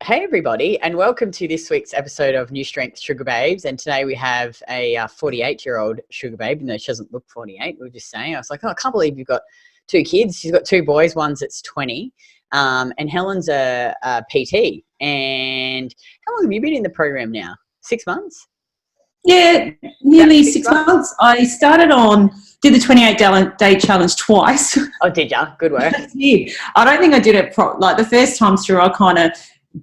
Hey everybody, and welcome to this week's episode of New Strength Sugar Babes. And today we have a 48-year-old sugar babe, even though she doesn't look 48. We were just saying, I was like, oh, I can't believe you've got two kids. She's got two boys, one's that's 20, and Helen's a PT. And how long have you been in the program now? 6 months? Yeah, nearly 6 months. I did the 28-day challenge twice. Oh, did ya? Good work. I don't think I did it like the first time through. I kind of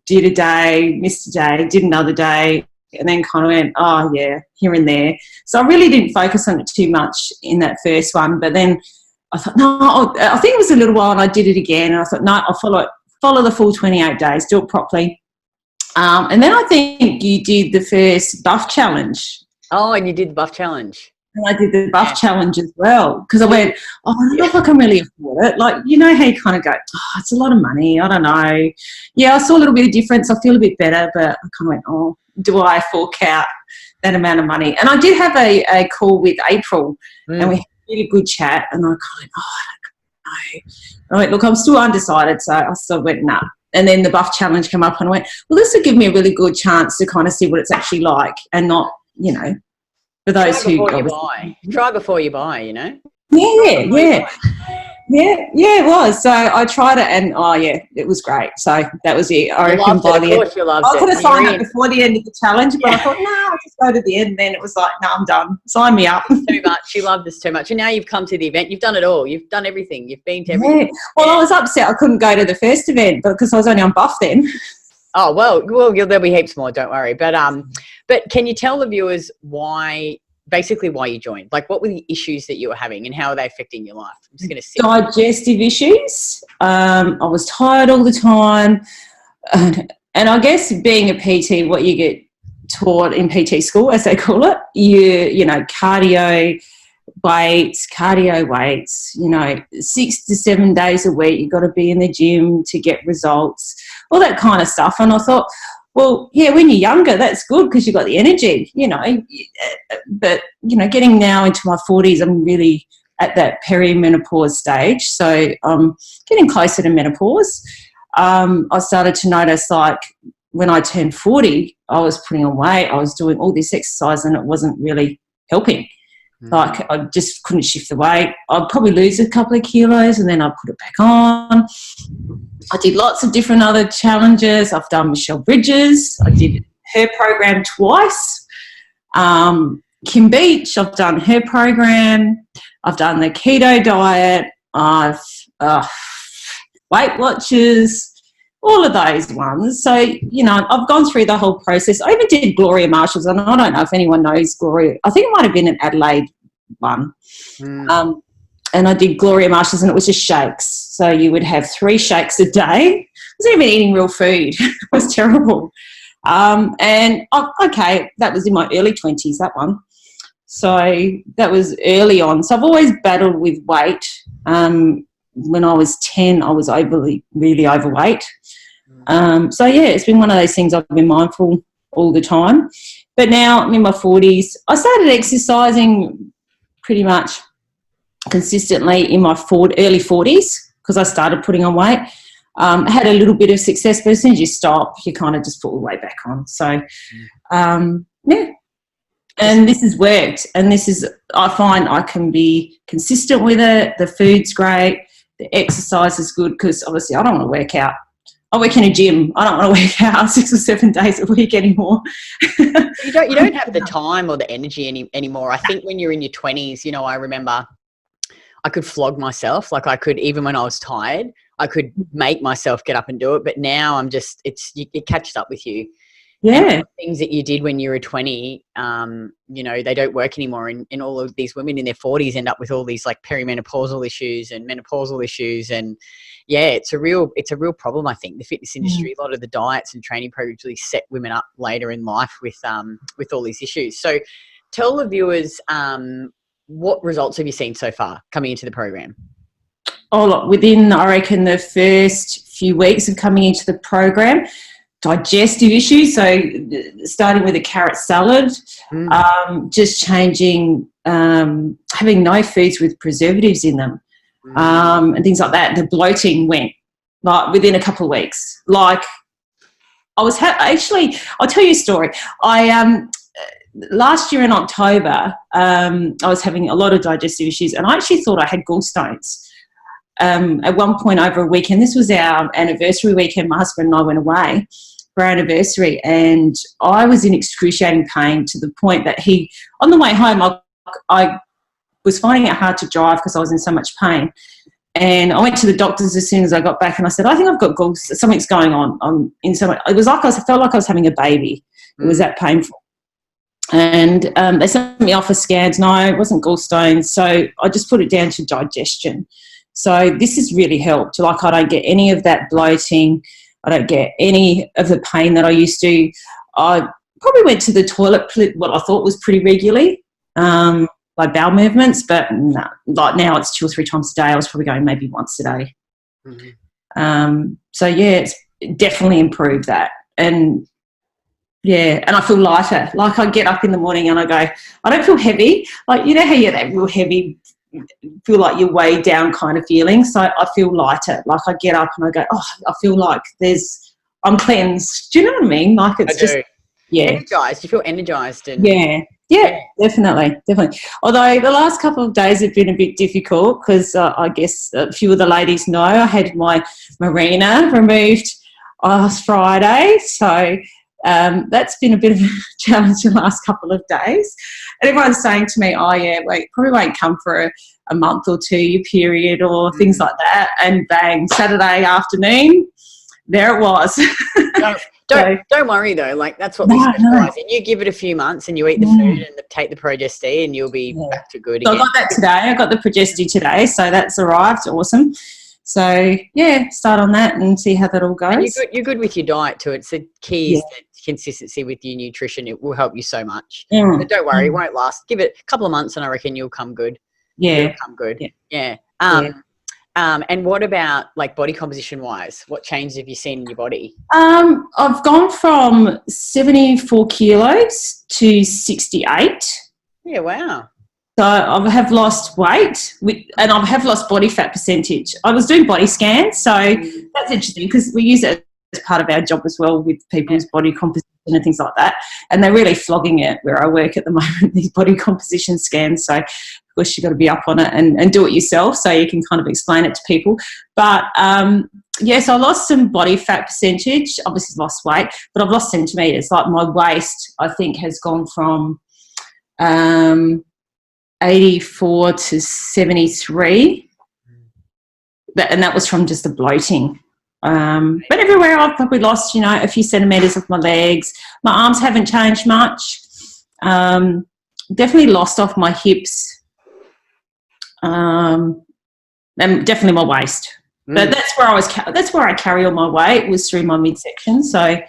did a day, missed a day, did another day, and then kind of went, oh yeah, here and there. So I really didn't focus on it too much in that first one. But then I thought, no, I think it was a little while, and I did it again. And I thought, no, I'll follow the full 28 days, do it properly. And then I think you did the first buff challenge. Oh, and you did the buff challenge. And I did the buff challenge as well, because I went, oh, I don't know if I can really afford it. Like, you know how you kind of go, oh, it's a lot of money. I don't know. Yeah, I saw a little bit of difference. I feel a bit better, but I kind of went, oh, do I fork out that amount of money? And I did have a call with April, and we had a really good chat, and I kind of went, oh, I don't know. I went, look, I'm still undecided, so I still went, nah. And then the buff challenge came up, and I went, well, this would give me a really good chance to kind of see what it's actually like, and not, you know, for those who try before you buy, you know. Yeah, it was. So I tried it, and it was great. So that was it. I reckon by the end, I could have signed up before the end of the challenge, but I thought, no, I'll just go to the end. And then it was like, no, I'm done. Sign me up. Too much. You love this too much, and now you've come to the event. You've done it all. You've done everything. You've been to everything. Yeah. Well, I was upset I couldn't go to the first event because I was only on buff then. Oh well, there'll be heaps more. Don't worry. But can you tell the viewers why you joined? Like, what were the issues that you were having, and how are they affecting your life? I'm just going to sit. Digestive issues. I was tired all the time, and I guess being a PT, what you get taught in PT school, as they call it, you know, cardio weights, you know, 6 to 7 days a week, you've got to be in the gym to get results, all that kind of stuff. And I thought, well, yeah, when you're younger, that's good because you've got the energy, you know. But, you know, getting now into my 40s, I'm really at that perimenopause stage. So I'm getting closer to menopause. I started to notice, like, when I turned 40, I was putting on weight. I was doing all this exercise and it wasn't really helping. Like, I just couldn't shift the weight. I'd probably lose a couple of kilos and then I'd put it back on. I did lots of different other challenges. I've done Michelle Bridges. I did her program twice. Kim Beach, I've done her program. I've done the Keto Diet. I've Weight Watchers, all of those ones. So, you know, I've gone through the whole process. I even did Gloria Marshall's, and I don't know if anyone knows Gloria. I think it might have been an Adelaide one. And I did Gloria Marshall's, and it was just shakes. So you would have 3 shakes a day. I wasn't even eating real food. It was terrible. Okay, that was in my early 20s, that one. So that was early on. So I've always battled with weight. When I was 10, I was really overweight. So, yeah, it's been one of those things I've been mindful all the time. But now I'm in my 40s. I started exercising pretty much consistently in my early 40s because I started putting on weight. I had a little bit of success, but as soon as you stop, you kind of just put the weight back on. So, yeah. And this has worked. And I find I can be consistent with it. The food's great. The exercise is good because obviously I don't want to work out. I work in a gym. I don't want to work out 6 or 7 days a week anymore. You don't have the time or the energy anymore. I think when you're in your 20s, you know, I remember I could flog myself. Like, I could, even when I was tired, I could make myself get up and do it. But now it catches up with you. Yeah. Things that you did when you were 20, you know, they don't work anymore. And all of these women in their 40s end up with all these like perimenopausal issues and menopausal issues. And yeah, it's a real problem. I think the fitness industry, a lot of the diets and training programs really set women up later in life with all these issues. So tell the viewers, what results have you seen so far coming into the program? Oh, look, within, I reckon, the first few weeks of coming into the program, digestive issues, so starting with a carrot salad, just changing, having no foods with preservatives in them, and things like that. The bloating went like within a couple of weeks. Like I was actually, I'll tell you a story. Last year in October, I was having a lot of digestive issues, and I actually thought I had gallstones. At one point over a weekend, this was our anniversary weekend, my husband and I went away for our anniversary, and I was in excruciating pain to the point that on the way home, I was finding it hard to drive because I was in so much pain. And I went to the doctors as soon as I got back, and I said, I think I've got gallstones. Something's going on. It was like I felt like I was having a baby. It was that painful. And they sent me off for scans. No, it wasn't gallstones. So I just put it down to digestion. So this has really helped. Like, I don't get any of that bloating. I don't get any of the pain that I used to. I probably went to the toilet what I thought was pretty regularly, like bowel movements, but no, like now it's 2 or 3 times a day. I was probably going maybe once a day. Mm-hmm. So, yeah, it's definitely improved that. And, yeah, and I feel lighter. Like, I get up in the morning and I go, I don't feel heavy. Like, you know how you get that real heavy, feel like you're weighed down kind of feeling. So I feel lighter. Like, I get up and I go, oh, I feel like I'm cleansed. Do you know what I mean? Like, it's just, yeah. Energized. You feel energized. And yeah, definitely. Although the last couple of days have been a bit difficult because I guess a few of the ladies know I had my marina removed last Friday. So that's been a bit of a challenge the last couple of days. And everyone's saying to me, oh, yeah, wait, probably won't come for a month or 2, your period or things like that. And bang, Saturday afternoon, there it was. Don't worry, though. Like, that's what we specialise in. You give it a few months and you eat the food and take the Progesti and you'll be back to good again. So I got that today. I got the Progesti today, so that's arrived. Awesome. So, yeah, start on that and see how that all goes. And you're good with your diet too. It's the key is that consistency with your nutrition. It will help you so much. But don't worry, it won't last. Give it a couple of months and I reckon you'll come good. You'll come good. Yeah. And what about, like, body composition wise? What changes have you seen in your body? I've gone from 74 kilos to 68. Yeah, wow. So I have lost weight and I have lost body fat percentage. I was doing body scans, so that's interesting because we use it as part of our job as well with people's body composition and things like that. And they're really flogging it where I work at the moment, these body composition scans. So, of course, you've got to be up on it and do it yourself so you can kind of explain it to people. But, so I lost some body fat percentage, obviously lost weight, but I've lost centimetres. Like, my waist, I think, has gone from 84 to 73. And that was from just the bloating. But everywhere I've probably lost, a few centimetres of my legs. My arms haven't changed much. Definitely lost off my hips. And definitely my waist. But that's where I carry all my weight, was through my midsection. So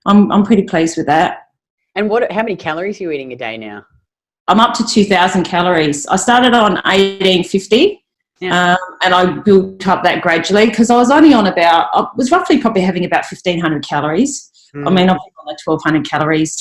I'm pretty pleased with that. And how many calories are you eating a day now? I'm up to 2,000 calories. I started on 1,850. And I built up that gradually because I was only on I was roughly probably having about 1,500 calories. I mean, I've been on like 1,200 calories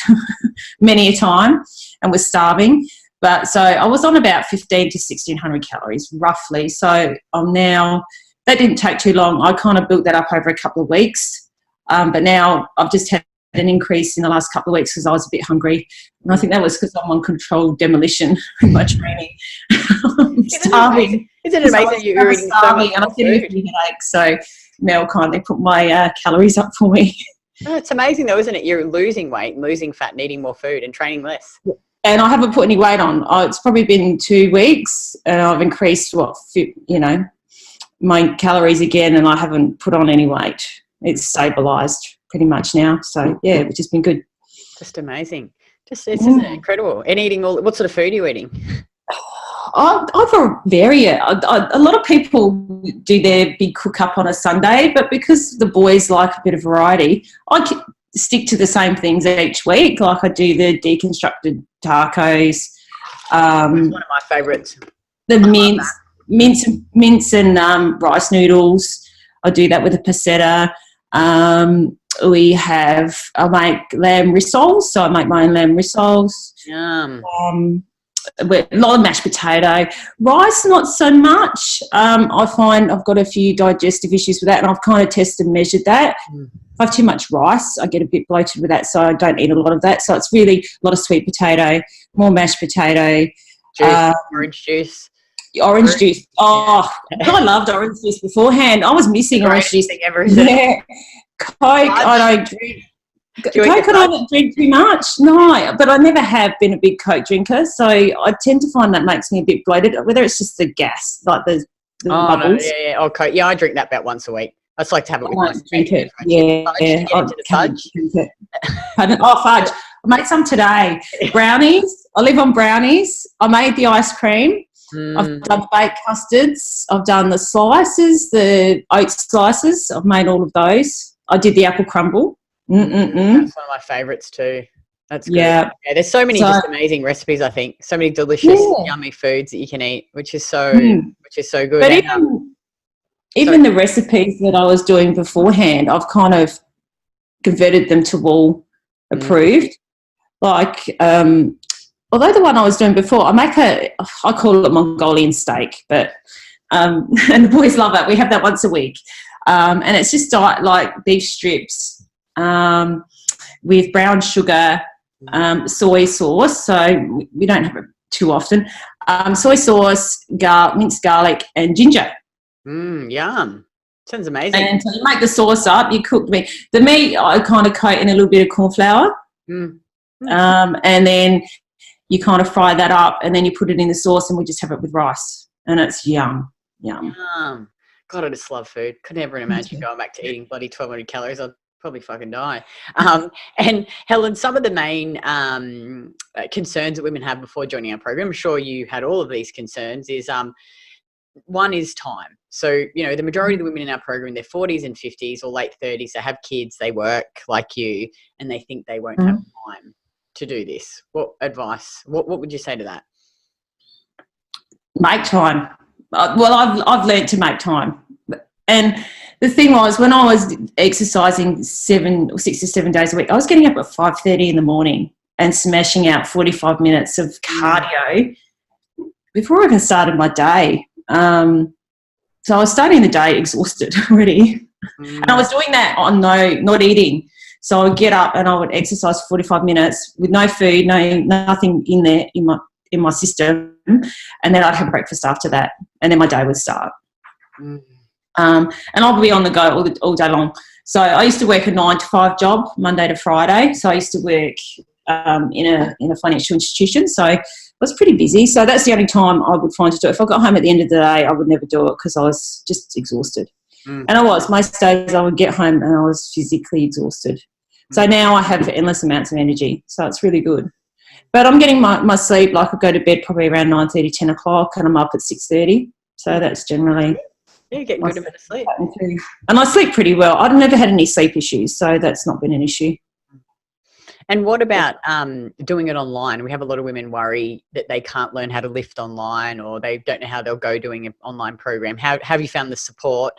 many a time and was starving. But so I was on about 1,500 to 1,600 calories roughly. So I'm now, that didn't take too long. I kind of built that up over a couple of weeks. But now I've just had an increase in the last couple of weeks because I was a bit hungry. And I think that was because I'm on controlled demolition with my training. I'm starving. Isn't it amazing you're eating so much and I'm getting a headache, so Mel kindly put my calories up for me. Oh, it's amazing though, isn't it? You're losing weight and losing fat and eating more food and training less. And I haven't put any weight on. It's probably been 2 weeks and I've increased, my calories again, and I haven't put on any weight. It's stabilised pretty much now. So, yeah, which has been good. Just amazing. It's incredible. And eating what sort of food are you eating? I vary it. A lot of people do their big cook up on a Sunday, but because the boys like a bit of variety, I stick to the same things each week. Like, I do the deconstructed tacos. One of my favourites. The mince and rice noodles. I do that with a passetta. I make lamb rissoles, so I make my own lamb rissoles. Yum. a lot of mashed potato. Rice, not so much. I find I've got a few digestive issues with that, and I've kind of tested and measured that. If I have too much rice, I get a bit bloated with that, so I don't eat a lot of that. So it's really a lot of sweet potato, more mashed potato. Juice, orange juice. Orange juice. Oh, I loved orange juice beforehand. I was missing orange juice. Ever, yeah. Coke, I don't drink. Coke, I don't drink too much. No, but I never have been a big Coke drinker, so I tend to find that makes me a bit bloated, whether it's just the gas, like the bubbles. No, yeah. Oh, Coke. Yeah, I drink that about once a week. I just like to have it with my drink it. Yeah. Fudge. Oh, fudge. I made some today. Brownies. I live on brownies. I made the ice cream. I've done baked custards. I've done the slices, the oat slices. I've made all of those. I did the apple crumble. That's one of my favourites too. That's good. Yeah, there's so many just amazing recipes, I think. So many delicious, yummy foods that you can eat, which is so good. But even the recipes that I was doing beforehand, I've kind of converted them to all approved. Like, although the one I was doing before, I call it Mongolian steak, but and the boys love it. We have that once a week, and it's just like beef strips with brown sugar, soy sauce. So we don't have it too often. Soy sauce, minced garlic, and ginger. Yum. Sounds amazing. And so you make the sauce up. You cook the meat. The meat I kind of coat in a little bit of corn flour, and then you kind of fry that up, and then you put it in the sauce, and we just have it with rice, and it's yum. God, I just love food. Could never imagine going back to eating bloody 1,200 calories. I'd probably fucking die. And Helen, some of the main concerns that women have before joining our program, I'm sure you had all of these concerns, is one is time. So, the majority of the women in our program in their 40s and 50s or late 30s, they have kids, they work like you, and they think they won't have time to do this. What advice, what would you say to that? Make time. Well, I've learned to make time. And the thing was, when I was exercising 6 to 7 days a week, I was getting up at 5:30 in the morning and smashing out 45 minutes of cardio before I even started my day. So I was starting the day exhausted already. And I was doing that on not eating. So I would get up and I would exercise 45 minutes with no food, nothing in there in my system, and then I'd have breakfast after that, and then my day would start. And I'll be on the go all day long. So I used to work a 9-to-5 job, Monday to Friday. So I used to work in a financial institution. So I was pretty busy. So that's the only time I would find to do it. If I got home at the end of the day, I would never do it because I was just exhausted. And I was. Most days I would get home and I was physically exhausted. So now I have endless amounts of energy. So it's really good. But I'm getting my sleep, like I go to bed probably around 9:30, 10 o'clock, and I'm up at 6:30. So that's generally... Yeah, you're getting good amount of sleep. And I sleep pretty well. I've never had any sleep issues, so that's not been an issue. And what about doing it online? We have a lot of women worry that they can't learn how to lift online, or they don't know how they'll go doing an online program. How have you found the support,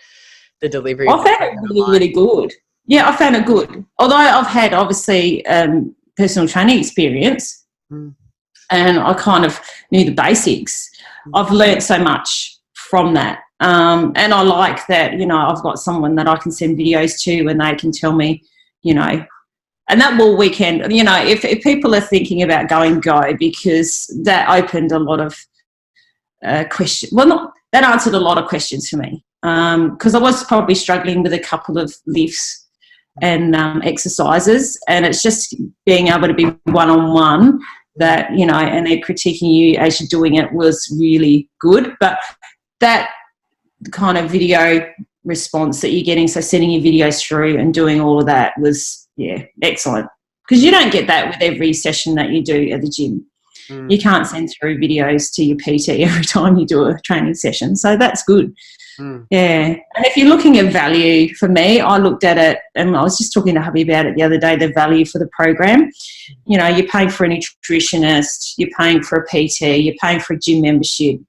the delivery? I found it really good. Yeah, I found it good. Although I've had, obviously, personal training experience, and I kind of knew the basics. I've learnt so much from that. And I like that, I've got someone that I can send videos to and they can tell me, and that will weekend, if people are thinking about go, because that opened a lot of questions. Well, that answered a lot of questions for me, because I was probably struggling with a couple of lifts and exercises, and it's just being able to be one-on-one that, and they're critiquing you as you're doing it was really good. But that kind of video response that you're getting, so sending your videos through and doing all of that was, excellent. Because you don't get that with every session that you do at the gym. You can't send through videos to your PT every time you do a training session. So that's good. Yeah. And if you're looking at value, for me, I looked at it, and I was just talking to hubby about it the other day, the value for the program. You're paying for a nutritionist, you're paying for a PT, you're paying for a gym membership.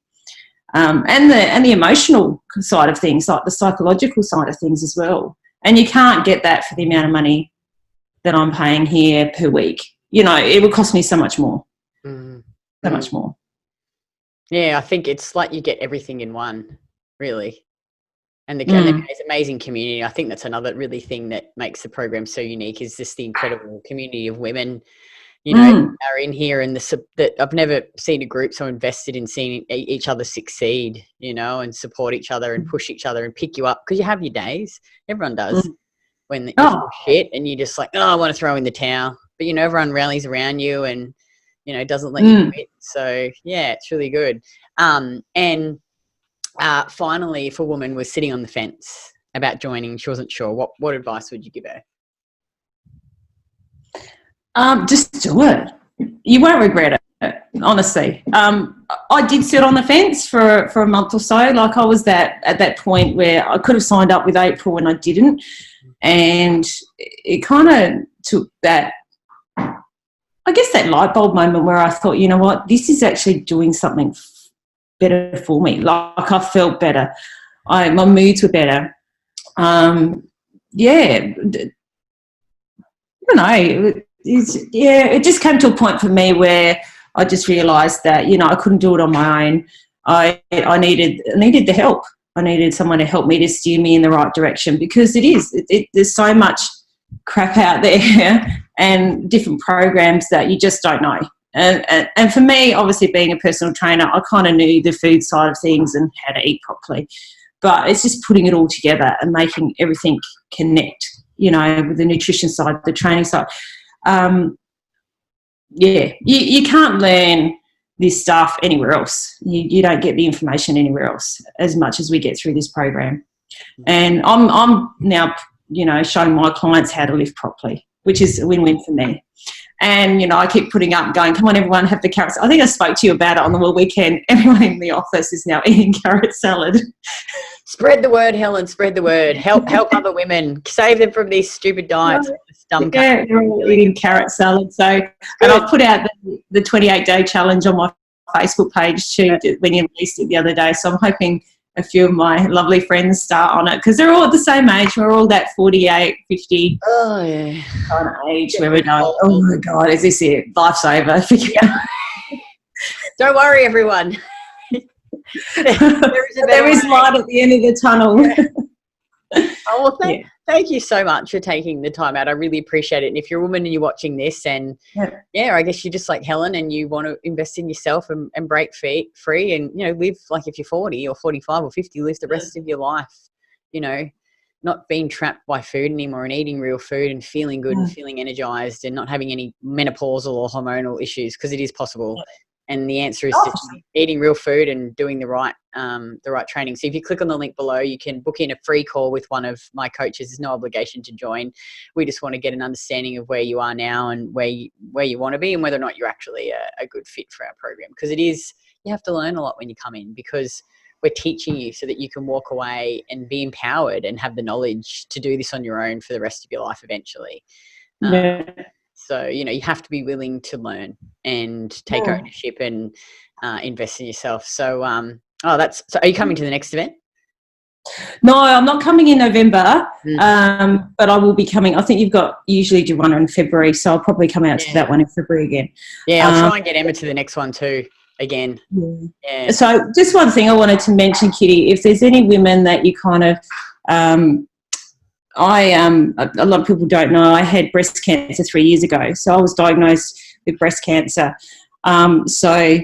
And the emotional side of things, like the psychological side of things as well. And you can't get that for the amount of money that I'm paying here per week. It would cost me so much more. So much more. Yeah, I think it's like you get everything in one, really. And Mm, there's amazing community. I think that's another really thing that makes the program so unique is just the incredible community of women, mm, are in here, and that I've never seen a group so invested in seeing each other succeed, and support each other and push each other and pick you up, because you have your days. Everyone does, mm. when you Oh, feel shit and you just like, oh, I want to throw in the towel, but everyone rallies around you and doesn't let you mm. quit. So yeah, it's really good. And finally, if a woman was sitting on the fence about joining, she wasn't sure, what advice would you give her? Just do it. You won't regret it, honestly. I did sit on the fence for a month or so. Like, I was at that point where I could have signed up with April and I didn't. And it kind of took that, I guess, that light bulb moment where I thought, you know what, this is actually doing something better for me. Like, I felt better. My moods were better. Yeah, I don't know. It just came to a point for me where I just realised that I couldn't do it on my own. I needed the help. I needed someone to help me, to steer me in the right direction, because there's so much crap out there and different programs that you just don't know. And for me, obviously being a personal trainer, I kind of knew the food side of things and how to eat properly. But it's just putting it all together and making everything connect, with the nutrition side, the training side. You can't learn this stuff anywhere else. You don't get the information anywhere else as much as we get through this program. And I'm now, showing my clients how to live properly, which is a win-win for me. And, I keep putting up going, come on, everyone, have the carrots. I think I spoke to you about it on the weekend. Everyone in the office is now eating carrot salad. Spread the word, Helen. Spread the word. Help other women. Save them from these stupid diets. Yeah, they're all eating carrot salad. So, and I've put out the 28-day challenge on my Facebook page too, when you released it the other day. So I'm hoping a few of my lovely friends start on it, because they're all at the same age. We're all that 48, 50 kind of age where we're going, oh my God, is this it? Life's over. Don't worry, everyone. there is light at the end of the tunnel. Oh, well, thank you so much for taking the time out. I really appreciate it. And if you're a woman and you're watching this, and I guess you're just like Helen and you want to invest in yourself and break free and, live like, if you're 40 or 45 or 50, live the rest of your life, not being trapped by food anymore, and eating real food and feeling good and feeling energized and not having any menopausal or hormonal issues, because it is possible. And the answer is just eating real food and doing the right training. So if you click on the link below, you can book in a free call with one of my coaches. There's no obligation to join. We just want to get an understanding of where you are now and where you want to be, and whether or not you're actually a good fit for our program. Because you have to learn a lot when you come in, because we're teaching you so that you can walk away and be empowered and have the knowledge to do this on your own for the rest of your life eventually. So, you have to be willing to learn and take ownership and invest in yourself. So, so are you coming to the next event? No, I'm not coming in November, but I will be coming. I think you usually do one in February, so I'll probably come out to that one in February again. Yeah, I'll try and get Emma to the next one too, again. Yeah. So just one thing I wanted to mention, Kitty, if there's any women that you kind of a lot of people don't know, I had breast cancer 3 years ago. So I was diagnosed with breast cancer. So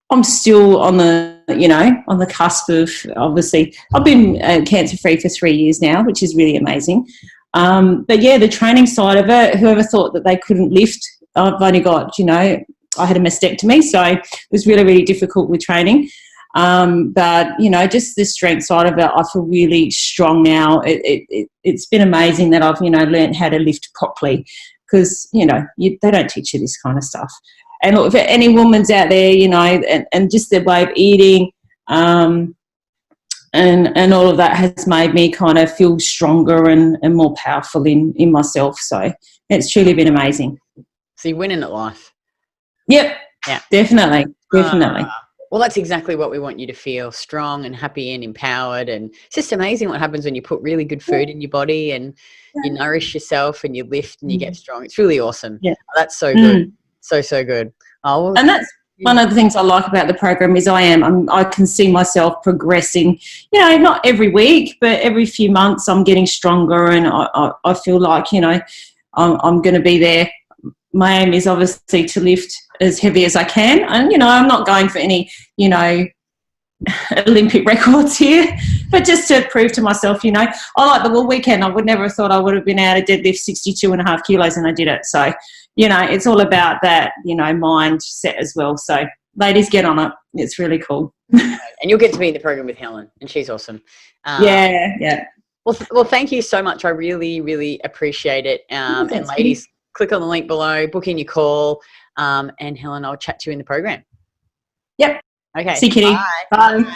I'm still on the cusp of, obviously, I've been cancer-free for 3 years now, which is really amazing. But yeah, the training side of it, whoever thought that they couldn't lift, I've only got, I had a mastectomy, so it was really, really difficult with training. But just the strength side of it, I feel really strong now. It's been amazing that I've learned how to lift properly, because they don't teach you this kind of stuff. And look, if any woman's out there, and just their way of eating, and all of that has made me kind of feel stronger and more powerful in myself. So it's truly been amazing. So you're winning at life. Yep. Yeah. Definitely. Well, that's exactly what we want you to feel: strong and happy and empowered. And it's just amazing what happens when you put really good food in your body and you nourish yourself and you lift and you get strong. It's really awesome. Yeah. That's so good. So good. Oh, well, and one of the things I like about the program is I can see myself progressing, you know, not every week, but every few months I'm getting stronger, and I feel like, you know, I'm going to be there. My aim is obviously to lift as heavy as I can. And, you know, I'm not going for any, you know, Olympic records here, but just to prove to myself, you know, I like the Wool Weekend. I would never have thought I would have been able to deadlift 62.5 kilos, and I did it. So, you know, it's all about that, you know, mindset as well. So ladies, get on it. It's really cool. And you'll get to be in the program with Helen, and she's awesome. Yeah. Well, thank you so much. I really, really appreciate it. And ladies, click on the link below, book in your call, and Helen, I'll chat to you in the program. Yep. Okay. See you, Kitty. Bye. Bye.